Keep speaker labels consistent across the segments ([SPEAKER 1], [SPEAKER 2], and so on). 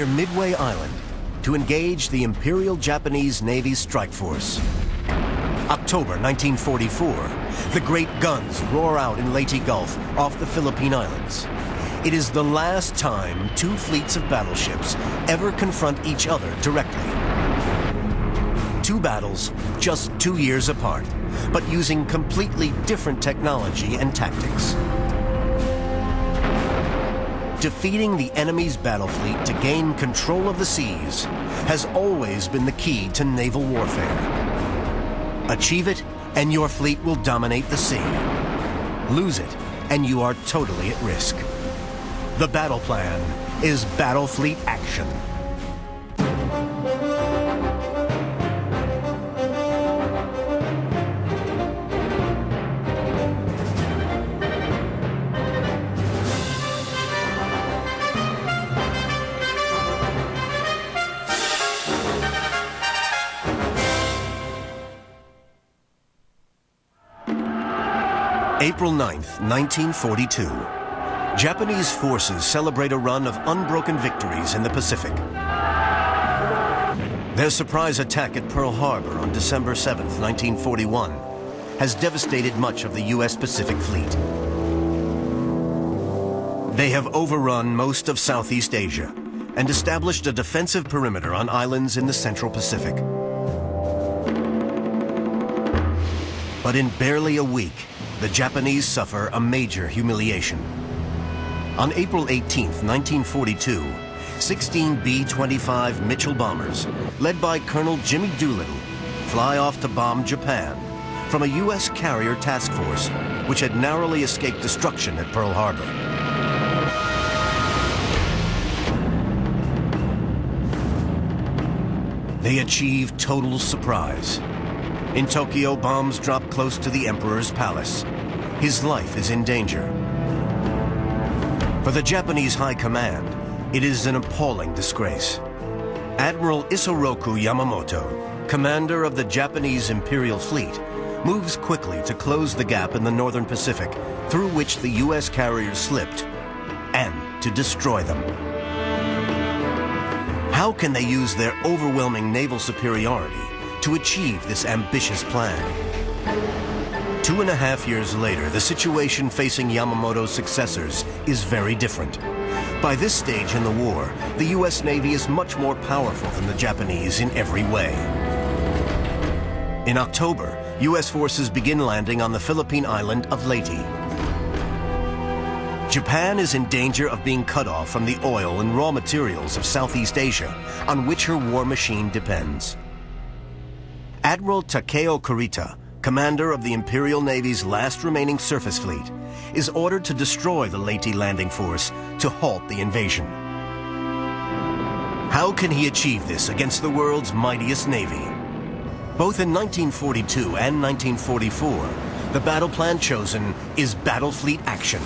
[SPEAKER 1] near Midway Island to engage the Imperial Japanese Navy's strike force. October 1944, the great guns roar out in Leyte Gulf off the Philippine Islands. It is the last time two fleets of battleships ever confront each other directly. Two battles just 2 years apart, but using completely different technology and tactics. Defeating the enemy's battle fleet to gain control of the seas has always been the key to naval warfare. Achieve it, and your fleet will dominate the sea. Lose it, and you are totally at risk. The battle plan is battle fleet action. April 9th, 1942. Japanese forces celebrate a run of unbroken victories in the Pacific. Their surprise attack at Pearl Harbor on December 7th, 1941, has devastated much of the U.S. Pacific Fleet. They have overrun most of Southeast Asia and established a defensive perimeter on islands in the Central Pacific. But in barely a week, the Japanese suffer a major humiliation. On April 18, 1942, 16 B-25 Mitchell bombers, led by Colonel Jimmy Doolittle, fly off to bomb Japan from a U.S. carrier task force which had narrowly escaped destruction at Pearl Harbor. They achieve total surprise. In Tokyo, bombs drop close to the Emperor's palace. His life is in danger. For the Japanese High Command, it is an appalling disgrace. Admiral Isoroku Yamamoto, commander of the Japanese Imperial Fleet, moves quickly to close the gap in the Northern Pacific through which the U.S. carriers slipped, and to destroy them. How can they use their overwhelming naval superiority to achieve this ambitious plan? 2.5 years later, the situation facing Yamamoto's successors is very different. By this stage in the war, the U.S. Navy is much more powerful than the Japanese in every way. In October, U.S. forces begin landing on the Philippine island of Leyte. Japan is in danger of being cut off from the oil and raw materials of Southeast Asia, on which her war machine depends. Admiral Takeo Kurita, commander of the Imperial Navy's last remaining surface fleet, is ordered to destroy the Leyte landing force to halt the invasion. How can he achieve this against the world's mightiest navy? Both in 1942 and 1944, the battle plan chosen is battle fleet action.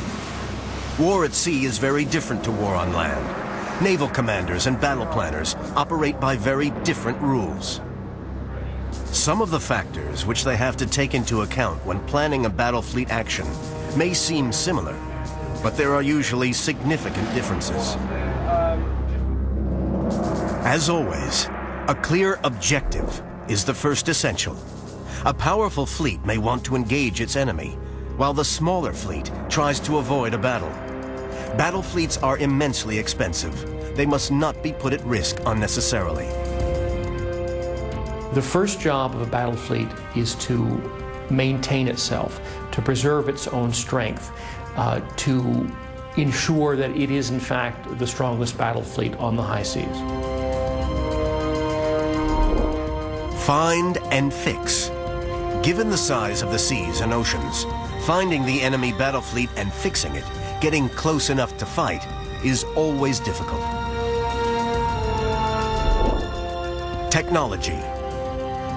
[SPEAKER 1] War at sea is very different to war on land. Naval commanders and battle planners operate by very different rules. Some of the factors which they have to take into account when planning a battle fleet action may seem similar, but there are usually significant differences. As always, a clear objective is the first essential. A powerful fleet may want to engage its enemy, while the smaller fleet tries to avoid a battle. Battle fleets are immensely expensive. They must not be put at risk unnecessarily.
[SPEAKER 2] The first job of a battle fleet is to maintain itself, to preserve its own strength, to ensure that it is in fact the strongest battle fleet on the high seas.
[SPEAKER 1] Find and fix. Given the size of the seas and oceans, finding the enemy battle fleet and fixing it, getting close enough to fight, is always difficult. Technology.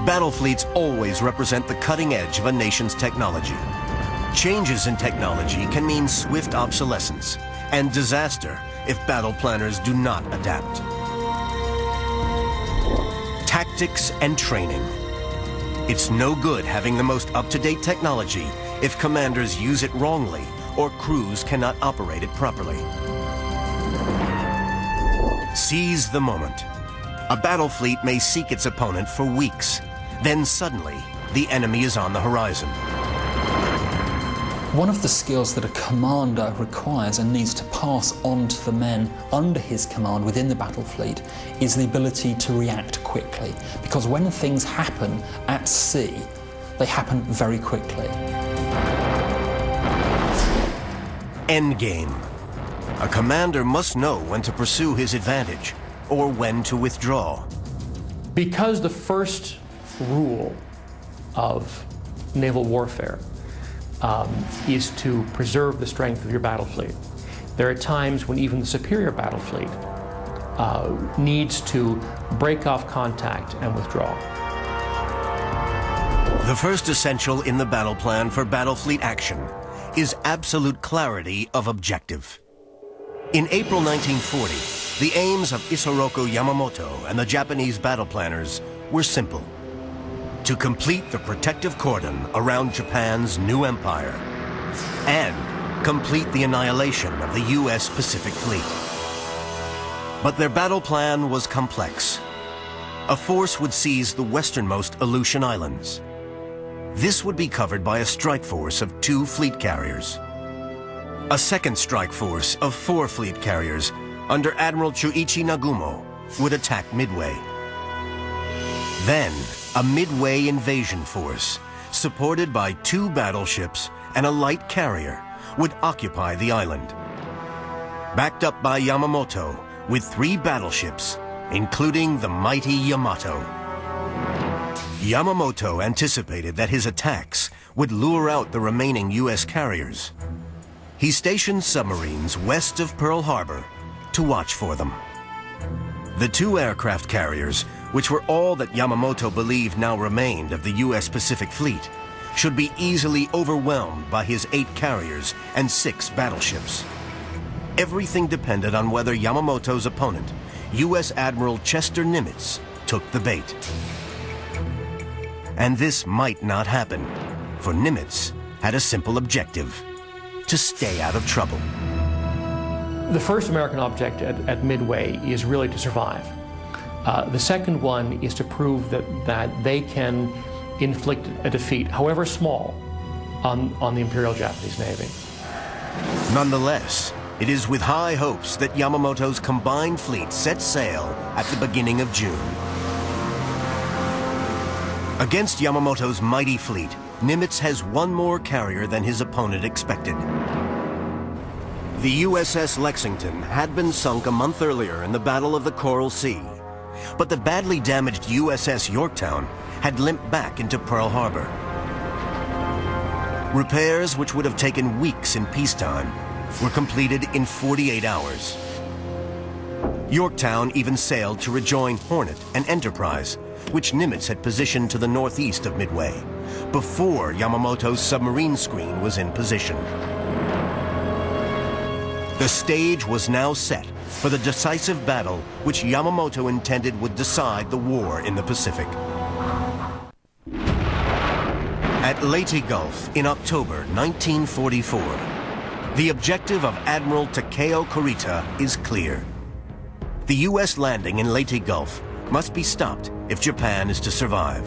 [SPEAKER 1] Battle fleets always represent the cutting edge of a nation's technology. Changes in technology can mean swift obsolescence and disaster if battle planners do not adapt. Tactics and training. It's no good having the most up-to-date technology if commanders use it wrongly or crews cannot operate it properly. Seize the moment. A battle fleet may seek its opponent for weeks. Then suddenly, the enemy is on the horizon.
[SPEAKER 3] One of the skills that a commander requires and needs to pass on to the men under his command within the battle fleet is the ability to react quickly. Because when things happen at sea, they happen very quickly.
[SPEAKER 1] Endgame. A commander must know when to pursue his advantage or when to withdraw.
[SPEAKER 2] Because the first rule of naval warfare is to preserve the strength of your battle fleet, there are times when even the superior battle fleet needs to break off contact and withdraw.
[SPEAKER 1] The first essential in the battle plan for battle fleet action is absolute clarity of objective. In April 1940, the aims of Isoroku Yamamoto and the Japanese battle planners were simple: to complete the protective cordon around Japan's new empire and complete the annihilation of the U.S. Pacific Fleet. But their battle plan was complex. A force would seize the westernmost Aleutian Islands. This would be covered by a strike force of 2 fleet carriers. A second strike force of 4 fleet carriers under Admiral Chuichi Nagumo would attack Midway. Then, a Midway invasion force, supported by 2 battleships and a light carrier, would occupy the island. Backed up by Yamamoto with 3 battleships, including the mighty Yamato. Yamamoto anticipated that his attacks would lure out the remaining U.S. carriers. He stationed submarines west of Pearl Harbor to watch for them. The 2 aircraft carriers, which were all that Yamamoto believed now remained of the U.S. Pacific Fleet, should be easily overwhelmed by his 8 carriers and 6 battleships. Everything depended on whether Yamamoto's opponent, U.S. Admiral Chester Nimitz, took the bait. And this might not happen, for Nimitz had a simple objective: to stay out of trouble.
[SPEAKER 2] The first American object at Midway is really to survive. The second one is to prove that they can inflict a defeat, however small, on the Imperial Japanese Navy.
[SPEAKER 1] Nonetheless, it is with high hopes that Yamamoto's combined fleet set sail at the beginning of June. Against Yamamoto's mighty fleet, Nimitz has 1 more carrier than his opponent expected. The USS Lexington had been sunk a month earlier in the Battle of the Coral Sea, but the badly damaged USS Yorktown had limped back into Pearl Harbor. Repairs, which would have taken weeks in peacetime, were completed in 48 hours. Yorktown even sailed to rejoin Hornet and Enterprise, which Nimitz had positioned to the northeast of Midway, before Yamamoto's submarine screen was in position. The stage was now set for the decisive battle which Yamamoto intended would decide the war in the Pacific. At Leyte Gulf in October 1944, the objective of Admiral Takeo Kurita is clear. The U.S. landing in Leyte Gulf must be stopped if Japan is to survive.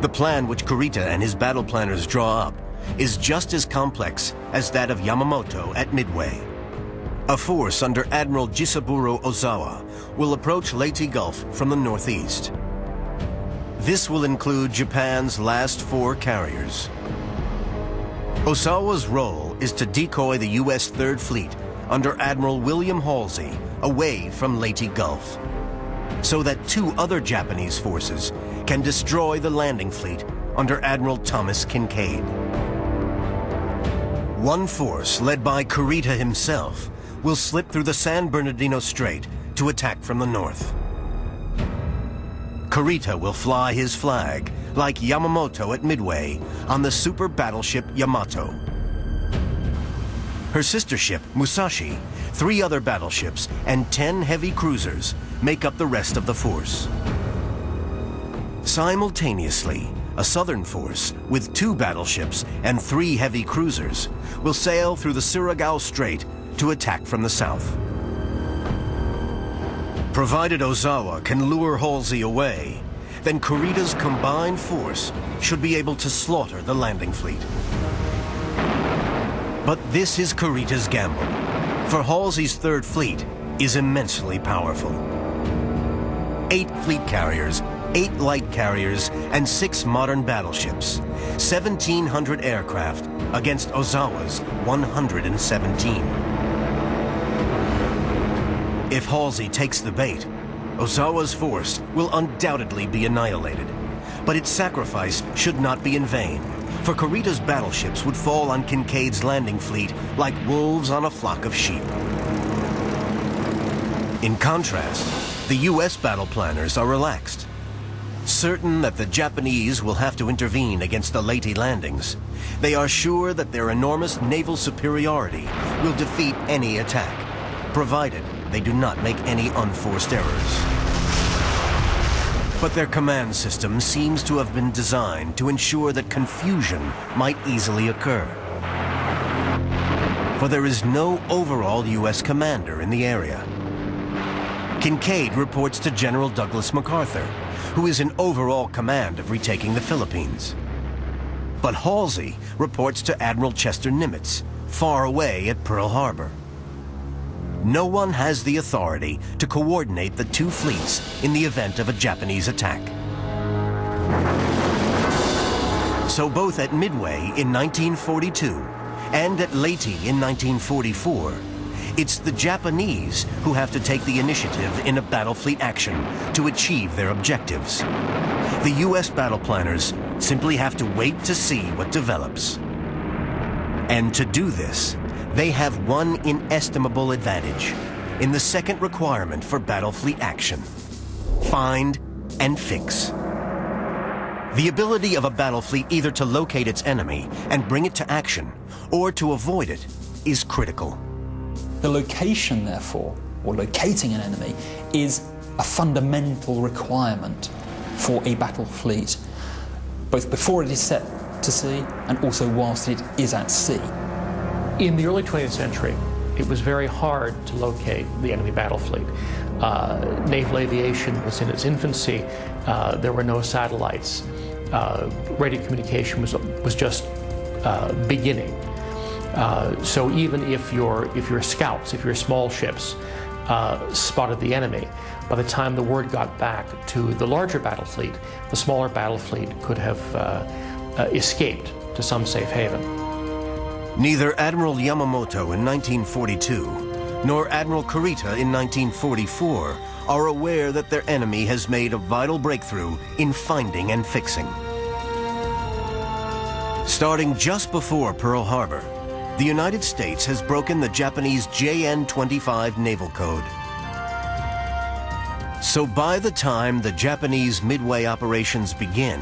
[SPEAKER 1] The plan which Kurita and his battle planners draw up is just as complex as that of Yamamoto at Midway. A force under Admiral Jisaburo Ozawa will approach Leyte Gulf from the northeast. This will include Japan's last 4 carriers. Ozawa's role is to decoy the U.S. Third Fleet under Admiral William Halsey away from Leyte Gulf, so that 2 other Japanese forces can destroy the landing fleet under Admiral Thomas Kincaid. One force, led by Kurita himself, will slip through the San Bernardino Strait to attack from the north. Kurita will fly his flag, like Yamamoto at Midway, on the super battleship Yamato. Her sister ship, Musashi, 3 other battleships, and 10 heavy cruisers make up the rest of the force. Simultaneously, a southern force with 2 battleships and 3 heavy cruisers will sail through the Surigao Strait to attack from the south. Provided Ozawa can lure Halsey away, then Kurita's combined force should be able to slaughter the landing fleet. But this is Kurita's gamble, for Halsey's third fleet is immensely powerful. 8 fleet carriers, 8 light carriers, and 6 modern battleships, 1,700 aircraft against Ozawa's 117. If Halsey takes the bait, Ozawa's force will undoubtedly be annihilated. But its sacrifice should not be in vain, for Kurita's battleships would fall on Kinkaid's landing fleet like wolves on a flock of sheep. In contrast, the U.S. battle planners are relaxed. Certain that the Japanese will have to intervene against the Leyte landings, they are sure that their enormous naval superiority will defeat any attack, provided they do not make any unforced errors. But their command system seems to have been designed to ensure that confusion might easily occur. For there is no overall U.S. commander in the area. Kinkaid reports to General Douglas MacArthur, who is in overall command of retaking the Philippines. But Halsey reports to Admiral Chester Nimitz, far away at Pearl Harbor. No one has the authority to coordinate the 2 fleets in the event of a Japanese attack. So both at Midway in 1942 and at Leyte in 1944, it's the Japanese who have to take the initiative in a battle fleet action to achieve their objectives. The U.S. battle planners simply have to wait to see what develops. And to do this, they have one inestimable advantage in the second requirement for battle fleet action: find and fix. The ability of a battle fleet either to locate its enemy and bring it to action, or to avoid it, is critical.
[SPEAKER 3] The location, therefore, or locating an enemy, is a fundamental requirement for a battle fleet, both before it is set to sea and also whilst it is at sea.
[SPEAKER 2] In the early 20th century, it was very hard to locate the enemy battle fleet. Naval aviation was in its infancy. There were no satellites. Radio communication was just beginning. So even if your scouts, if your small ships spotted the enemy, by the time the word got back to the larger battle fleet, the smaller battle fleet could have escaped to some safe haven.
[SPEAKER 1] Neither Admiral Yamamoto in 1942 nor Admiral Kurita in 1944 are aware that their enemy has made a vital breakthrough in finding and fixing. Starting just before Pearl Harbor, the United States has broken the Japanese JN-25 naval code. So by the time the Japanese Midway operations begin,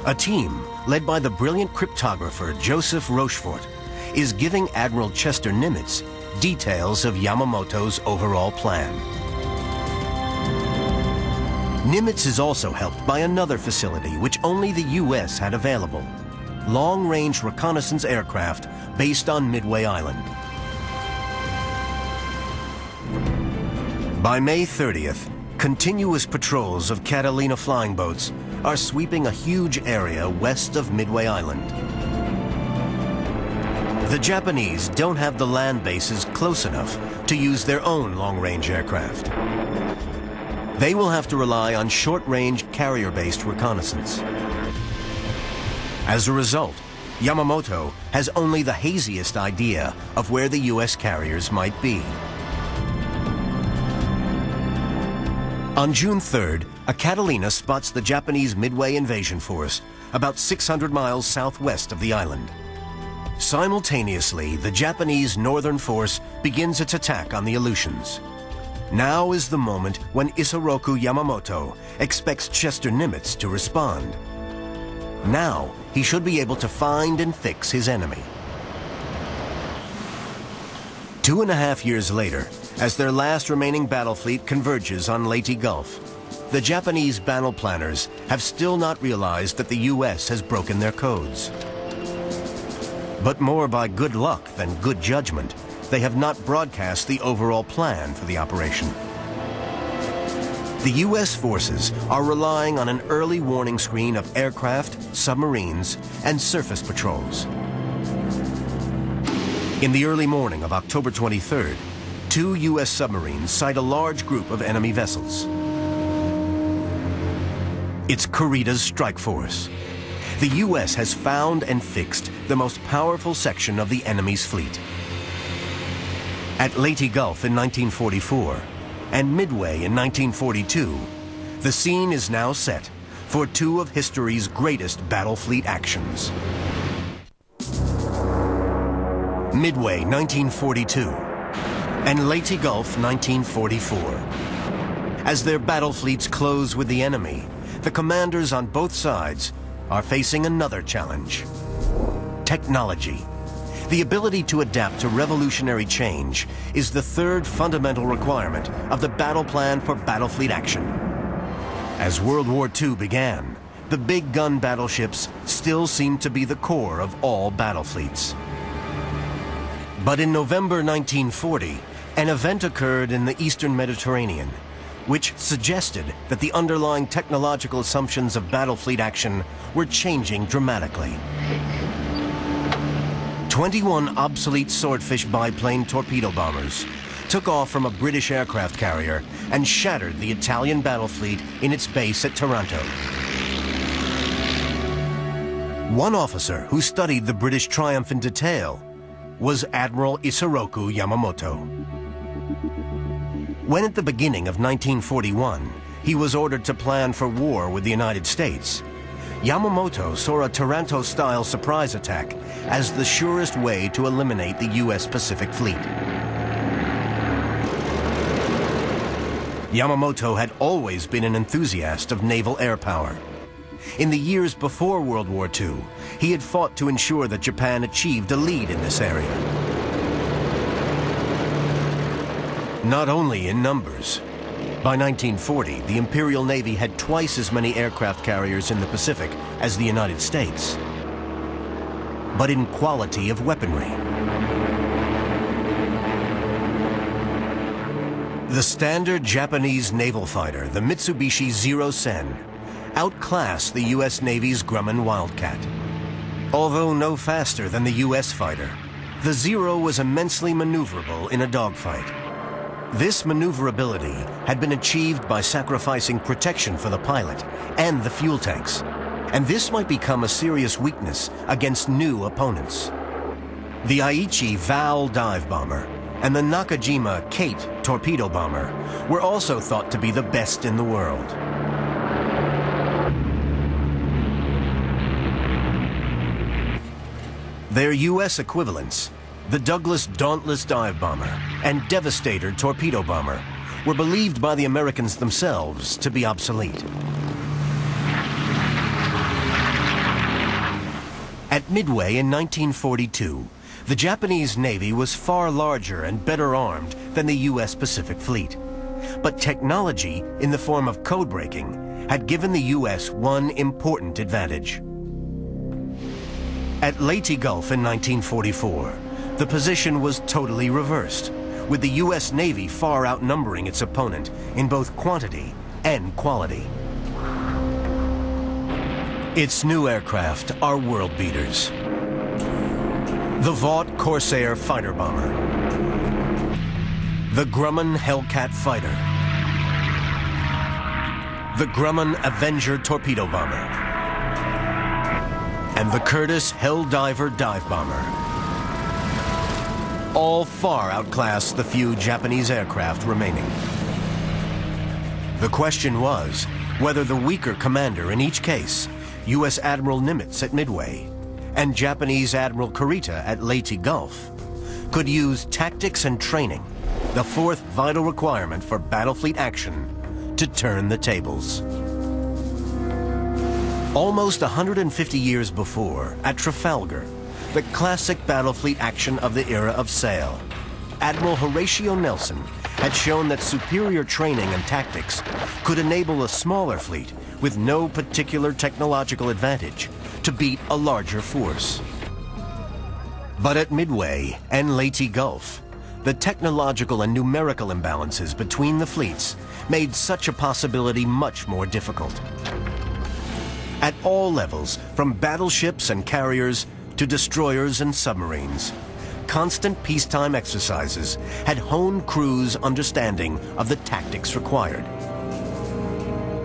[SPEAKER 1] a team led by the brilliant cryptographer Joseph Rochefort is giving Admiral Chester Nimitz details of Yamamoto's overall plan. Nimitz is also helped by another facility which only the U.S. had available: long-range reconnaissance aircraft based on Midway Island. By May 30th, continuous patrols of Catalina flying boats are sweeping a huge area west of Midway Island. The Japanese don't have the land bases close enough to use their own long-range aircraft. They will have to rely on short-range carrier-based reconnaissance. As a result, Yamamoto has only the haziest idea of where the U.S. carriers might be. On June 3rd, a Catalina spots the Japanese Midway invasion force about 600 miles southwest of the island. Simultaneously, the Japanese northern force begins its attack on the Aleutians. Now is the moment when Isoroku Yamamoto expects Chester Nimitz to respond. Now, he should be able to find and fix his enemy. 2.5 years later, as their last remaining battle fleet converges on Leyte Gulf, the Japanese battle planners have still not realized that the U.S. has broken their codes. But more by good luck than good judgment, they have not broadcast the overall plan for the operation. The U.S. forces are relying on an early warning screen of aircraft, submarines, and surface patrols. In the early morning of October 23rd, 2 U.S. submarines sight a large group of enemy vessels. It's Kurita's strike force. The U.S. has found and fixed the most powerful section of the enemy's fleet. At Leyte Gulf in 1944 and Midway in 1942, the scene is now set for 2 of history's greatest battle fleet actions. Midway 1942 and Leyte Gulf 1944. As their battle fleets close with the enemy, the commanders on both sides are facing another challenge: technology. The ability to adapt to revolutionary change is the 3rd fundamental requirement of the battle plan for battle fleet action. As World War II began, the big gun battleships still seemed to be the core of all battle fleets. But in November 1940, an event occurred in the Eastern Mediterranean, which suggested that the underlying technological assumptions of battle fleet action were changing dramatically. 21 obsolete Swordfish biplane torpedo bombers took off from a British aircraft carrier and shattered the Italian battle fleet in its base at Taranto. One officer who studied the British triumph in detail was Admiral Isoroku Yamamoto. When at the beginning of 1941, he was ordered to plan for war with the United States, Yamamoto saw a Taranto-style surprise attack as the surest way to eliminate the U.S. Pacific Fleet. Yamamoto had always been an enthusiast of naval air power. In the years before World War II, he had fought to ensure that Japan achieved a lead in this area. Not only in numbers. By 1940, the Imperial Navy had twice as many aircraft carriers in the Pacific as the United States, but in quality of weaponry. The standard Japanese naval fighter, the Mitsubishi Zero Sen, outclassed the U.S. Navy's Grumman Wildcat. Although no faster than the U.S. fighter, the Zero was immensely maneuverable in a dogfight. This maneuverability had been achieved by sacrificing protection for the pilot and the fuel tanks, and this might become a serious weakness against new opponents. The Aichi Val dive bomber and the Nakajima Kate torpedo bomber were also thought to be the best in the world. Their U.S. equivalents, the Douglas Dauntless dive bomber and Devastator torpedo bomber, were believed by the Americans themselves to be obsolete. At Midway in 1942, the Japanese Navy was far larger and better armed than the U.S. Pacific Fleet. But technology, in the form of code breaking, had given the U.S. one important advantage. At Leyte Gulf in 1944, the position was totally reversed, with the U.S. Navy far outnumbering its opponent in both quantity and quality. Its new aircraft are world beaters. The Vought Corsair fighter bomber, the Grumman Hellcat fighter, the Grumman Avenger torpedo bomber, and the Curtiss Helldiver dive bomber. All far outclassed the few Japanese aircraft remaining. The question was whether the weaker commander in each case, U.S. Admiral Nimitz at Midway and Japanese Admiral Kurita at Leyte Gulf, could use tactics and training, the 4th vital requirement for battle fleet action, to turn the tables. Almost 150 years before, at Trafalgar, the classic battle fleet action of the era of sail, Admiral Horatio Nelson had shown that superior training and tactics could enable a smaller fleet with no particular technological advantage to beat a larger force. But at Midway and Leyte Gulf, the technological and numerical imbalances between the fleets made such a possibility much more difficult. At all levels, from battleships and carriers to destroyers and submarines, constant peacetime exercises had honed crews' understanding of the tactics required.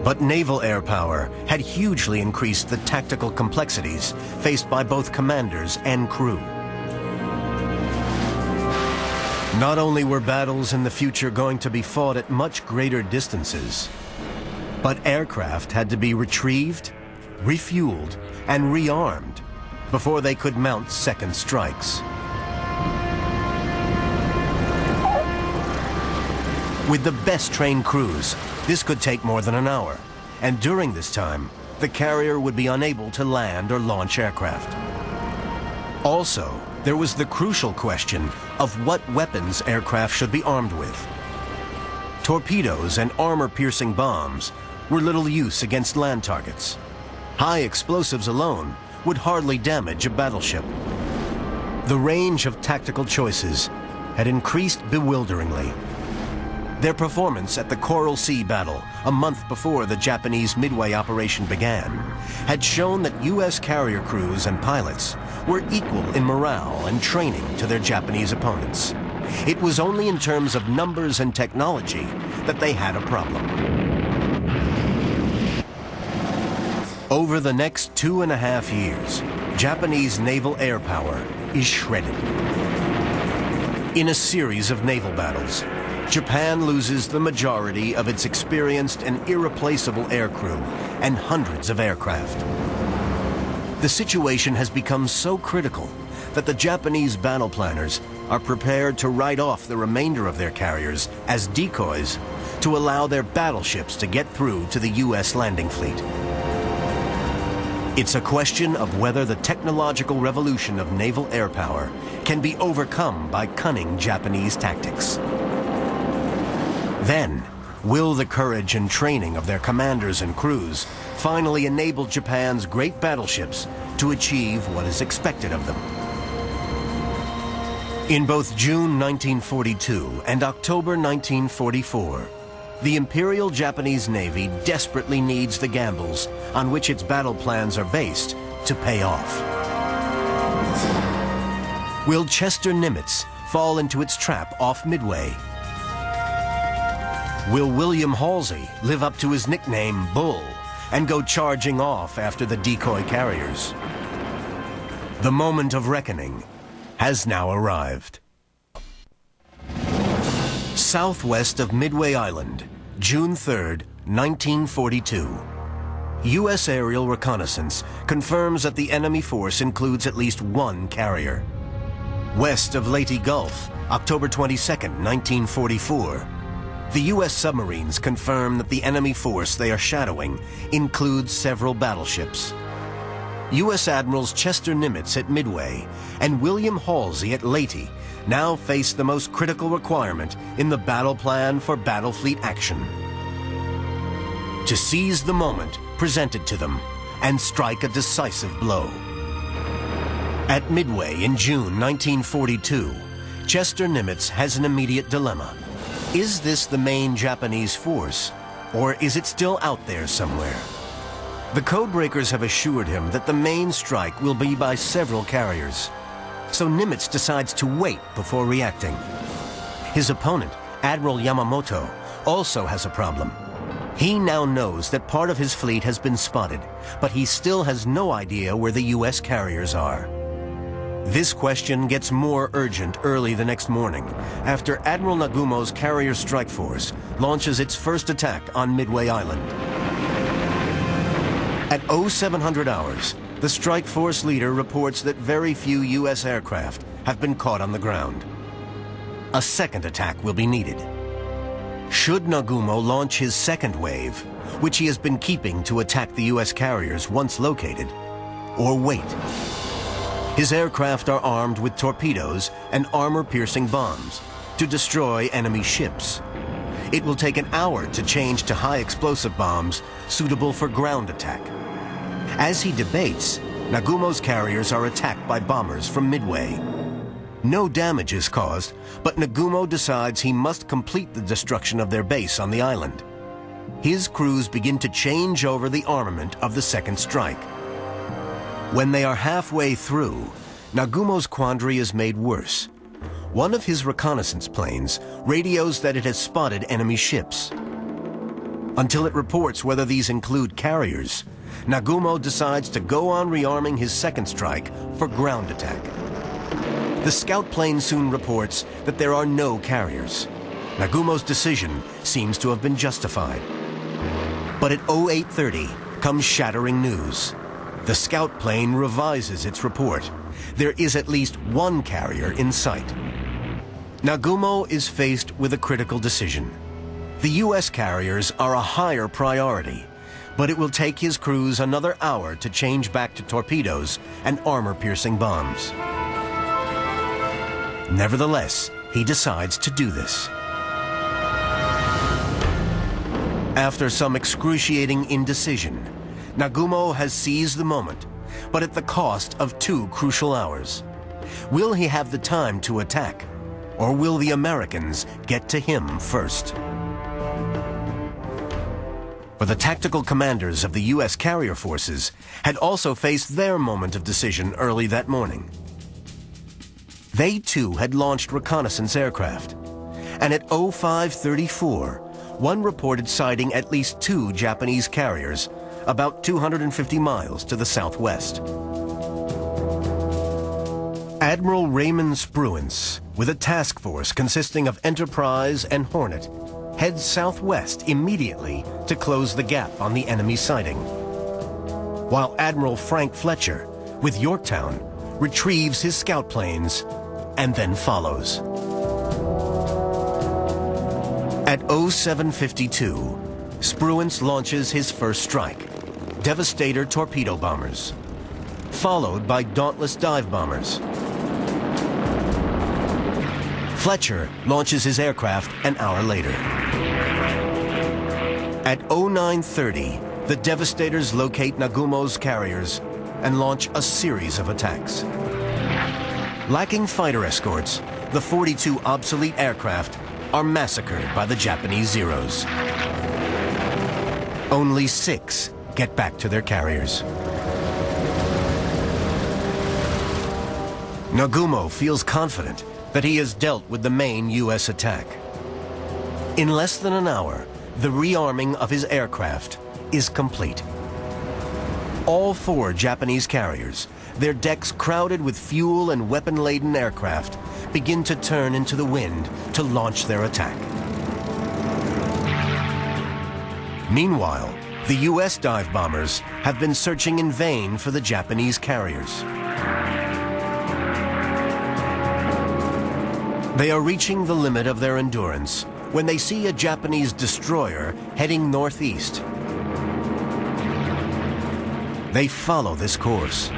[SPEAKER 1] But naval air power had hugely increased the tactical complexities faced by both commanders and crew. Not only were battles in the future going to be fought at much greater distances, but aircraft had to be retrieved, refueled, and rearmed before they could mount second strikes. With the best trained crews, this could take more than an hour, and during this time, the carrier would be unable to land or launch aircraft. Also, there was the crucial question of what weapons aircraft should be armed with. Torpedoes and armor-piercing bombs were little use against land targets. High explosives alone would hardly damage a battleship. The range of tactical choices had increased bewilderingly. Their performance at the Coral Sea battle, a month before the Japanese Midway operation began, had shown that U.S. carrier crews and pilots were equal in morale and training to their Japanese opponents. It was only in terms of numbers and technology that they had a problem. Over the next 2.5 years, Japanese naval air power is shredded. In a series of naval battles, Japan loses the majority of its experienced and irreplaceable aircrew and hundreds of aircraft. The situation has become so critical that the Japanese battle planners are prepared to write off the remainder of their carriers as decoys to allow their battleships to get through to the U.S. landing fleet. It's a question of whether the technological revolution of naval air power can be overcome by cunning Japanese tactics. Then, will the courage and training of their commanders and crews finally enable Japan's great battleships to achieve what is expected of them? In both June 1942 and October 1944, the Imperial Japanese Navy desperately needs the gambles on which its battle plans are based to pay off. Will Chester Nimitz fall into its trap off Midway? Will William Halsey live up to his nickname, Bull, and go charging off after the decoy carriers? The moment of reckoning has now arrived. Southwest of Midway Island, June 3rd, 1942. U.S. aerial reconnaissance confirms that the enemy force includes at least one carrier. West of Leyte Gulf, October 22nd, 1944. The U.S. submarines confirm that the enemy force they are shadowing includes several battleships. U.S. Admirals Chester Nimitz at Midway and William Halsey at Leyte now face the most critical requirement in the battle plan for battle fleet action: to seize the moment presented to them and strike a decisive blow. At Midway in June 1942, Chester Nimitz has an immediate dilemma. Is this the main Japanese force, or is it still out there somewhere? The codebreakers have assured him that the main strike will be by several carriers, so Nimitz decides to wait before reacting. His opponent, Admiral Yamamoto, also has a problem. He now knows that part of his fleet has been spotted, but he still has no idea where the U.S. carriers are. This question gets more urgent early the next morning, after Admiral Nagumo's carrier strike force launches its first attack on Midway Island. At 0700 hours, the strike force leader reports that very few U.S. aircraft have been caught on the ground. A second attack will be needed. Should Nagumo launch his second wave, which he has been keeping to attack the U.S. carriers once located, or wait? His aircraft are armed with torpedoes and armor-piercing bombs to destroy enemy ships. It will take an hour to change to high-explosive bombs suitable for ground attack. As he debates, Nagumo's carriers are attacked by bombers from Midway. No damage is caused, but Nagumo decides he must complete the destruction of their base on the island. his crews begin to change over the armament of the second strike. When they are halfway through, Nagumo's quandary is made worse. One of his reconnaissance planes radios that it has spotted enemy ships. Until it reports whether these include carriers, Nagumo decides to go on rearming his second strike for ground attack. The scout plane soon reports that there are no carriers. Nagumo's decision seems to have been justified. But at 0830 comes shattering news. The scout plane revises its report. There is at least one carrier in sight. Nagumo is faced with a critical decision. The U.S. carriers are a higher priority, but it will take his crews another hour to change back to torpedoes and armor-piercing bombs. Nevertheless, he decides to do this. After some excruciating indecision, Nagumo has seized the moment, but at the cost of 2 crucial hours. Will he have the time to attack, or will the Americans get to him first? For the tactical commanders of the U.S. carrier forces had also faced their moment of decision early that morning. They too had launched reconnaissance aircraft, and at 0534, one reported sighting at least 2 Japanese carriers about 250 miles to the southwest. Admiral Raymond Spruance, with a task force consisting of Enterprise and Hornet, heads southwest immediately to close the gap on the enemy sighting, while Admiral Frank Fletcher, with Yorktown, retrieves his scout planes and then follows. At 0752, Spruance launches his first strike, Devastator torpedo bombers, followed by Dauntless dive bombers. Fletcher launches his aircraft an hour later. At 0930, the Devastators locate Nagumo's carriers and launch a series of attacks. Lacking fighter escorts, the 42 obsolete aircraft are massacred by the Japanese Zeros. Only 6 get back to their carriers. Nagumo feels confident that he has dealt with the main U.S. attack. In less than an hour, the rearming of his aircraft is complete. All 4 Japanese carriers, their decks crowded with fuel and weapon-laden aircraft, begin to turn into the wind to launch their attack. Meanwhile, the U.S. dive bombers have been searching in vain for the Japanese carriers. They are reaching the limit of their endurance when they see a Japanese destroyer heading northeast. They follow this course.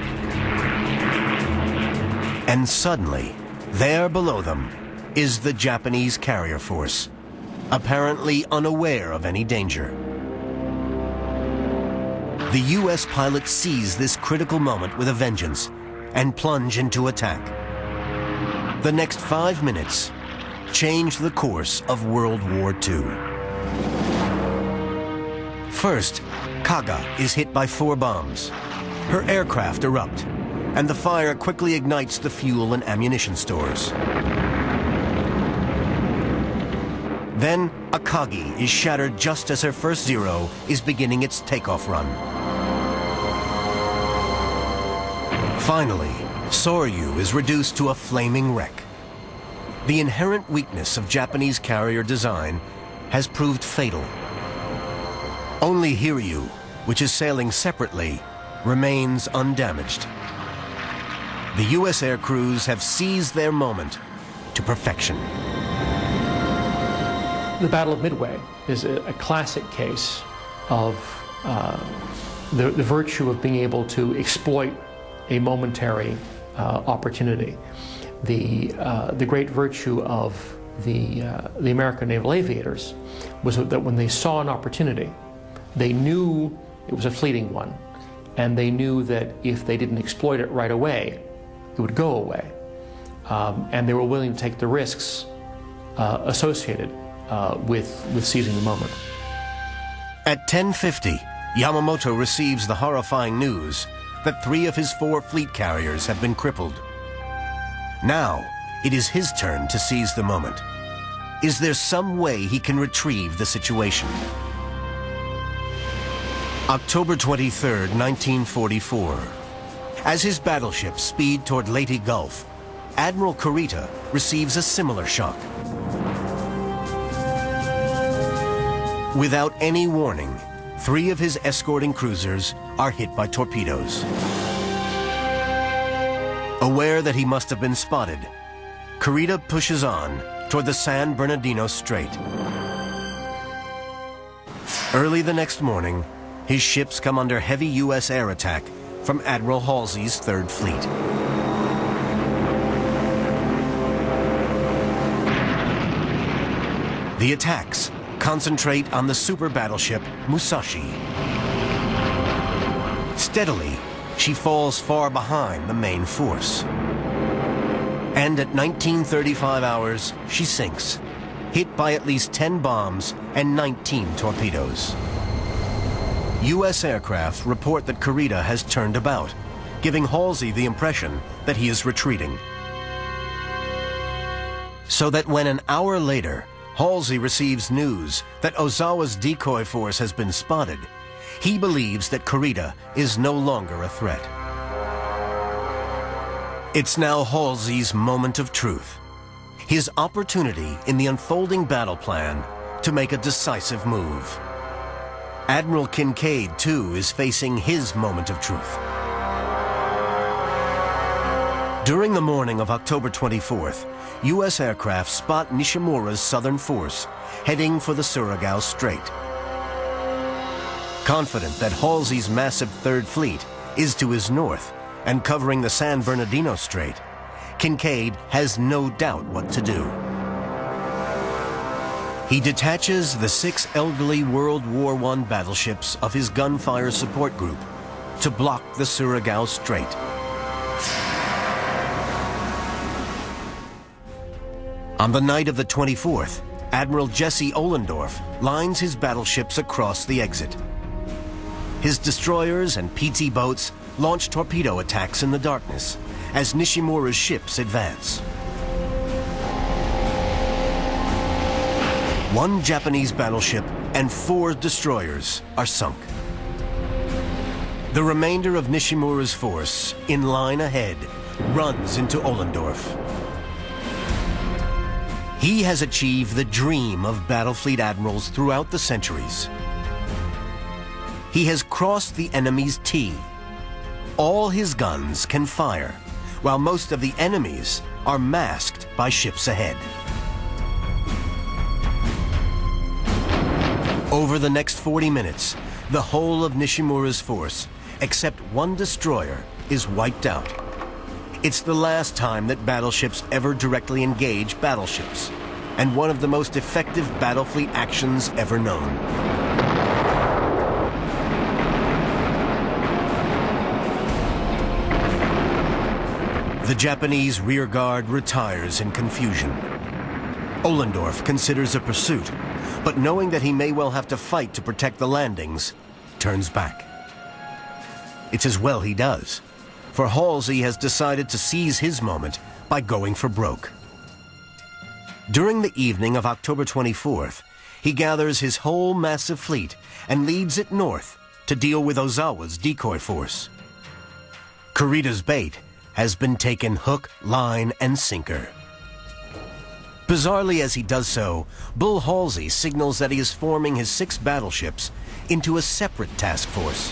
[SPEAKER 1] And suddenly, there below them is the Japanese carrier force, apparently unaware of any danger. The U.S. pilots seize this critical moment with a vengeance and plunge into attack. The next 5 minutes change the course of World War II. First, Kaga is hit by 4 bombs. Her aircraft erupt, and the fire quickly ignites the fuel and ammunition stores. Then, Akagi is shattered just as her first Zero is beginning its takeoff run. Finally, Soryu is reduced to a flaming wreck. The inherent weakness of Japanese carrier design has proved fatal. Only Hiryu, which is sailing separately, remains undamaged. The U.S. air crews have seized their moment to perfection.
[SPEAKER 2] The Battle of Midway is a classic case of the virtue of being able to exploit a momentary opportunity. The great virtue of the American naval aviators was that when they saw an opportunity, they knew it was a fleeting one, and they knew that if they didn't exploit it right away, it would go away. And they were willing to take the risks associated with seizing the moment.
[SPEAKER 1] At 10:50, Yamamoto receives the horrifying news that 3 of his 4 fleet carriers have been crippled. Now, it is his turn to seize the moment. Is there some way he can retrieve the situation? October 23, 1944. As his battleships speed toward Leyte Gulf, Admiral Kurita receives a similar shock. Without any warning, 3 of his escorting cruisers are hit by torpedoes. Aware that he must have been spotted, Kurita pushes on toward the San Bernardino Strait. Early the next morning, his ships come under heavy U.S. air attack from Admiral Halsey's 3rd Fleet. The attacks concentrate on the super battleship Musashi. Steadily, she falls far behind the main force. And at 19:35 hours, she sinks, hit by at least 10 bombs and 19 torpedoes. U.S. aircraft report that Kurita has turned about, giving Halsey the impression that he is retreating. So that when an hour later, Halsey receives news that Ozawa's decoy force has been spotted, he believes that Kurita is no longer a threat. It's now Halsey's moment of truth, his opportunity in the unfolding battle plan to make a decisive move. Admiral Kinkaid, too, is facing his moment of truth. During the morning of October 24th, U.S. aircraft spot Nishimura's southern force heading for the Surigao Strait. Confident that Halsey's massive 3rd Fleet is to his north and covering the San Bernardino Strait, Kinkaid has no doubt what to do. He detaches the 6 elderly World War I battleships of his gunfire support group to block the Surigao Strait. On the night of the 24th, Admiral Jesse Ohlendorf lines his battleships across the exit. His destroyers and PT boats launch torpedo attacks in the darkness as Nishimura's ships advance. 1 Japanese battleship and 4 destroyers are sunk. The remainder of Nishimura's force, in line ahead, runs into Ohlendorf. He has achieved the dream of battle fleet admirals throughout the centuries. He has crossed the enemy's T. All his guns can fire, while most of the enemies are masked by ships ahead. Over the next 40 minutes, the whole of Nishimura's force, except 1 destroyer, is wiped out. It's the last time that battleships ever directly engage battleships, and one of the most effective battle fleet actions ever known. The Japanese rearguard retires in confusion. Ohlendorf considers a pursuit, but knowing that he may well have to fight to protect the landings, turns back. It's as well he does, for Halsey has decided to seize his moment by going for broke. During the evening of October 24th, he gathers his whole massive fleet and leads it north to deal with Ozawa's decoy force. Kurita's bait has been taken hook, line, and sinker. Bizarrely as he does so, Bull Halsey signals that he is forming his 6 battleships into a separate task force.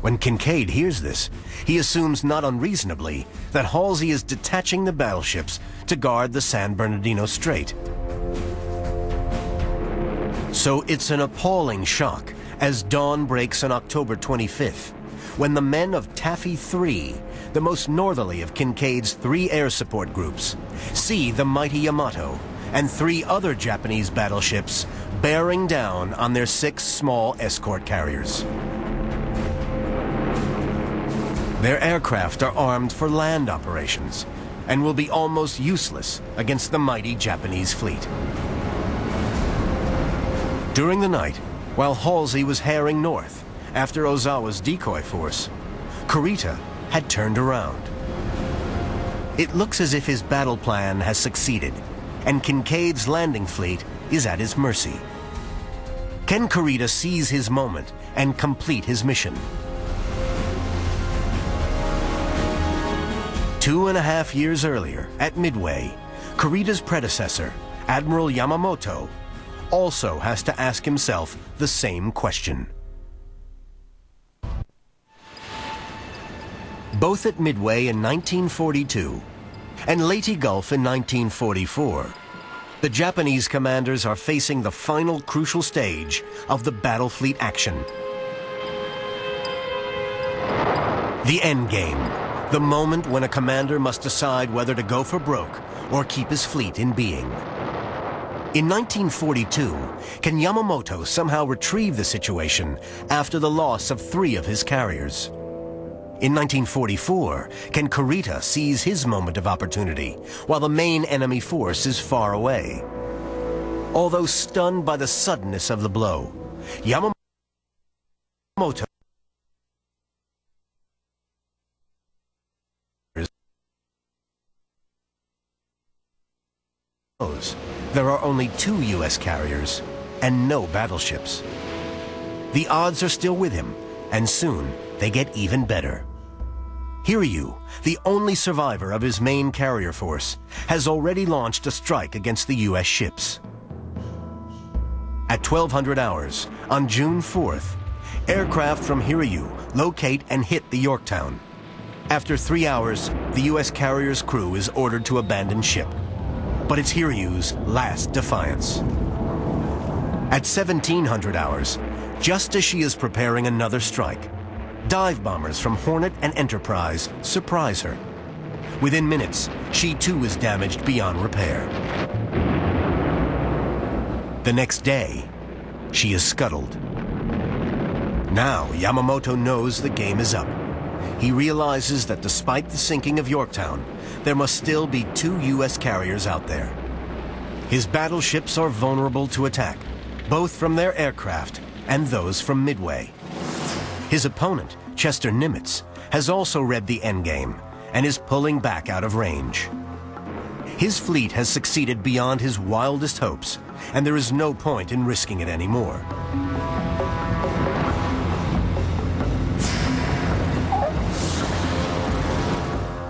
[SPEAKER 1] When Kinkaid hears this, he assumes not unreasonably that Halsey is detaching the battleships to guard the San Bernardino Strait. So it's an appalling shock as dawn breaks on October 25th, when the men of Taffy 3, the most northerly of Kinkaid's 3 air support groups, see the mighty Yamato and 3 other Japanese battleships bearing down on their 6 small escort carriers. Their aircraft are armed for land operations and will be almost useless against the mighty Japanese fleet. During the night, While Halsey was herring north after Ozawa's decoy force, Kurita had turned around. It looks as if his battle plan has succeeded, and Kinkaid's landing fleet is at his mercy. Can Kurita seize his moment and complete his mission? 2.5 years earlier, at Midway, Kurita's predecessor, Admiral Yamamoto, also has to ask himself the same question. Both at Midway in 1942 and Leyte Gulf in 1944, the Japanese commanders are facing the final crucial stage of the battle fleet action. The endgame, the moment when a commander must decide whether to go for broke or keep his fleet in being. In 1942, can Yamamoto somehow retrieve the situation after the loss of 3 of his carriers? In 1944, can Kurita seize his moment of opportunity while the main enemy force is far away? Although stunned by the suddenness of the blow, Yamamoto knows there are only 2 U.S. carriers and no battleships. The odds are still with him, and soon they get even better. Hiryu, the only survivor of his main carrier force, has already launched a strike against the U.S. ships. At 1200 hours, on June 4th, aircraft from Hiryu locate and hit the Yorktown. After 3 hours, the U.S. carrier's crew is ordered to abandon ship. But it's Hiryu's last defiance. At 1700 hours, just as she is preparing another strike, dive bombers from Hornet and Enterprise surprise her. Within minutes, she too is damaged beyond repair. The next day, she is scuttled. Now, Yamamoto knows the game is up. He realizes that despite the sinking of Yorktown, there must still be 2 U.S. carriers out there. His battleships are vulnerable to attack, both from their aircraft and those from Midway. His opponent, Chester Nimitz, has also read the endgame and is pulling back out of range. His fleet has succeeded beyond his wildest hopes, and there is no point in risking it anymore.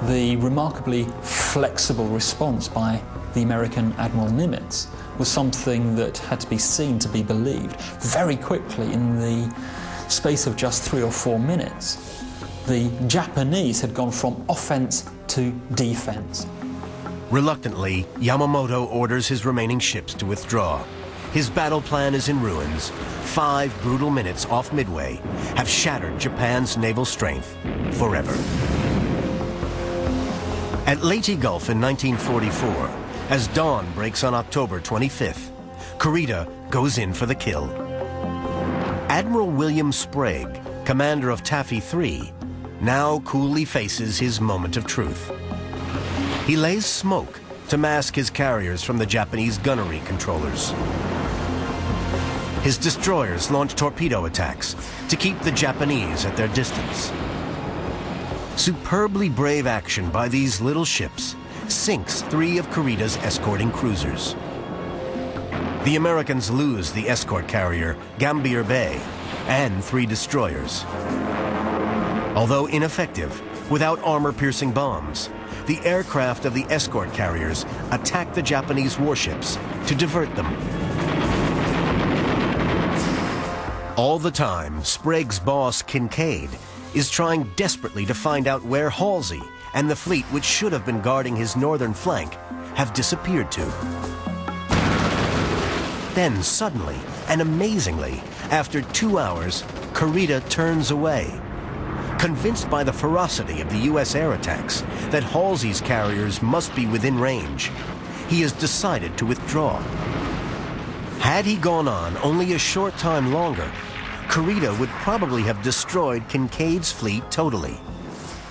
[SPEAKER 3] The remarkably flexible response by the American Admiral Nimitz was something that had to be seen to be believed. Very quickly, in the space of just 3 or 4 minutes, the Japanese had gone from offense to defense.
[SPEAKER 1] Reluctantly, Yamamoto orders his remaining ships to withdraw. His battle plan is in ruins. 5 brutal minutes off Midway have shattered Japan's naval strength forever. At Leyte Gulf in 1944, as dawn breaks on October 25th, Kurita goes in for the kill. Admiral William Sprague, commander of Taffy 3, now coolly faces his moment of truth. He lays smoke to mask his carriers from the Japanese gunnery controllers. His destroyers launch torpedo attacks to keep the Japanese at their distance. Superbly brave action by these little ships sinks 3 of Kurita's escorting cruisers. The Americans lose the escort carrier Gambier Bay and 3 destroyers. Although ineffective, without armor-piercing bombs, the aircraft of the escort carriers attack the Japanese warships to divert them. All the time, Sprague's boss, Kinkaid, is trying desperately to find out where Halsey and the fleet which should have been guarding his northern flank have disappeared to. Then suddenly, and amazingly, after 2 hours, Kurita turns away. Convinced by the ferocity of the U.S. air attacks that Halsey's carriers must be within range, he has decided to withdraw. Had he gone on only a short time longer, Kurita would probably have destroyed Kinkaid's fleet totally.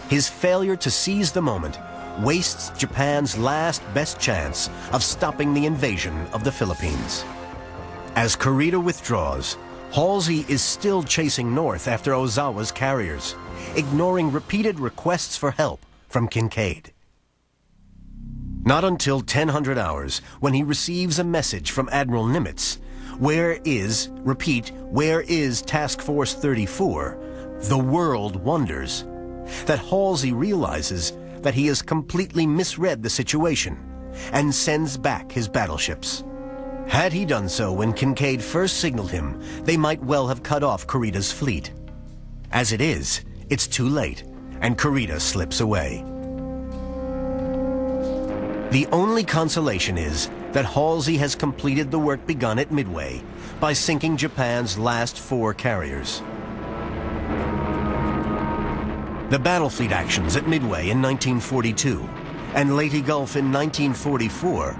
[SPEAKER 1] His failure to seize the moment wastes Japan's last best chance of stopping the invasion of the Philippines. As Kurita withdraws, Halsey is still chasing north after Ozawa's carriers, ignoring repeated requests for help from Kinkaid. Not until 1000 hours, when he receives a message from Admiral Nimitz, where is Task Force 34, the world wonders, that Halsey realizes that he has completely misread the situation and sends back his battleships. Had he done so when Kinkaid first signaled him, they might well have cut off Kurita's fleet. As it is, it's too late, and Kurita slips away. The only consolation is that Halsey has completed the work begun at Midway by sinking Japan's last 4 carriers. The battle fleet actions at Midway in 1942 and Leyte Gulf in 1944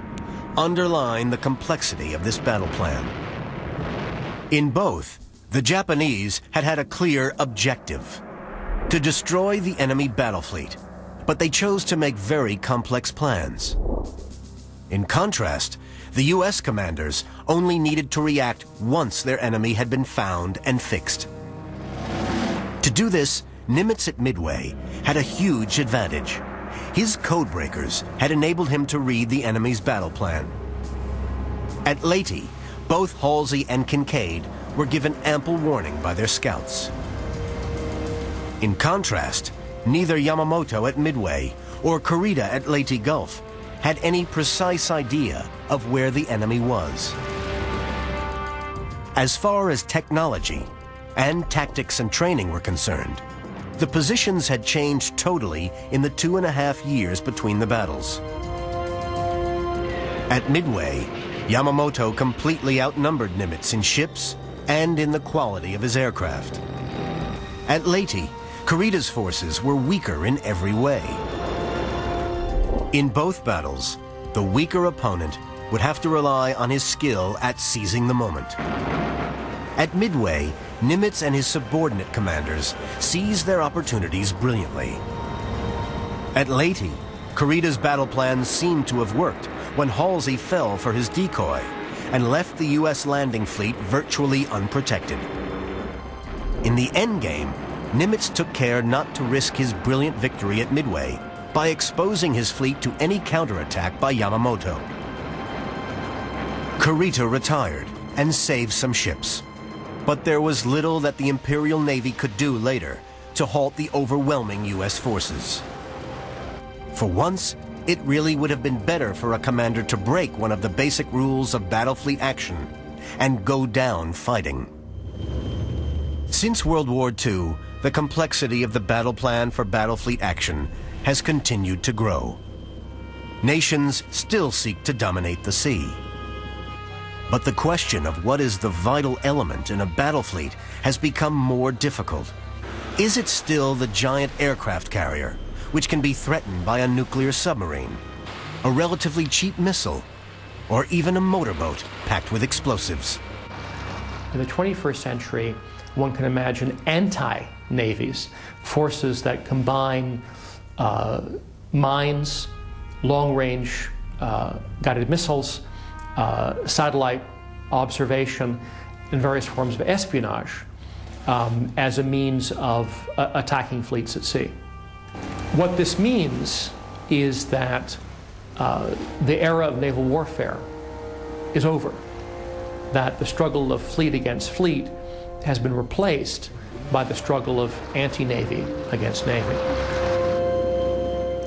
[SPEAKER 1] underline the complexity of this battle plan. In both, the Japanese had a clear objective: to destroy the enemy battle fleet, but they chose to make very complex plans. In contrast, the U.S. commanders only needed to react once their enemy had been found and fixed. To do this, Nimitz at Midway had a huge advantage. His codebreakers had enabled him to read the enemy's battle plan. At Leyte, both Halsey and Kinkaid were given ample warning by their scouts. In contrast, neither Yamamoto at Midway or Kurita at Leyte Gulf had any precise idea of where the enemy was. As far as technology and tactics and training were concerned, the positions had changed totally in the 2.5 years between the battles. At Midway, Yamamoto completely outnumbered Nimitz in ships and in the quality of his aircraft. At Leyte, Kurita's forces were weaker in every way. In both battles, the weaker opponent would have to rely on his skill at seizing the moment. At Midway, Nimitz and his subordinate commanders seized their opportunities brilliantly. At Leyte, Kurita's battle plan seemed to have worked when Halsey fell for his decoy and left the U.S. landing fleet virtually unprotected. In the endgame, Nimitz took care not to risk his brilliant victory at Midway by exposing his fleet to any counterattack by Yamamoto. Kurita retired and saved some ships, but there was little that the Imperial Navy could do later to halt the overwhelming U.S. forces. For once, it really would have been better for a commander to break one of the basic rules of battle fleet action and go down fighting. Since World War II, the complexity of the battle plan for battle fleet action has continued to grow. Nations still seek to dominate the sea. But the question of what is the vital element in a battle fleet has become more difficult. Is it still the giant aircraft carrier, which can be threatened by a nuclear submarine, a relatively cheap missile, or even a motorboat packed with explosives?
[SPEAKER 2] In the 21st century, one can imagine anti-navies, forces that combine mines, long-range guided missiles, satellite observation, and various forms of espionage as a means of attacking fleets at sea. What this means is that the era of naval warfare is over, that the struggle of fleet against fleet has been replaced by the struggle of anti-navy against navy.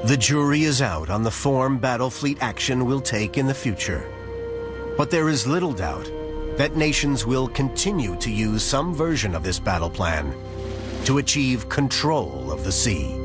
[SPEAKER 1] The jury is out on the form battle fleet action will take in the future. But there is little doubt that nations will continue to use some version of this battle plan to achieve control of the sea.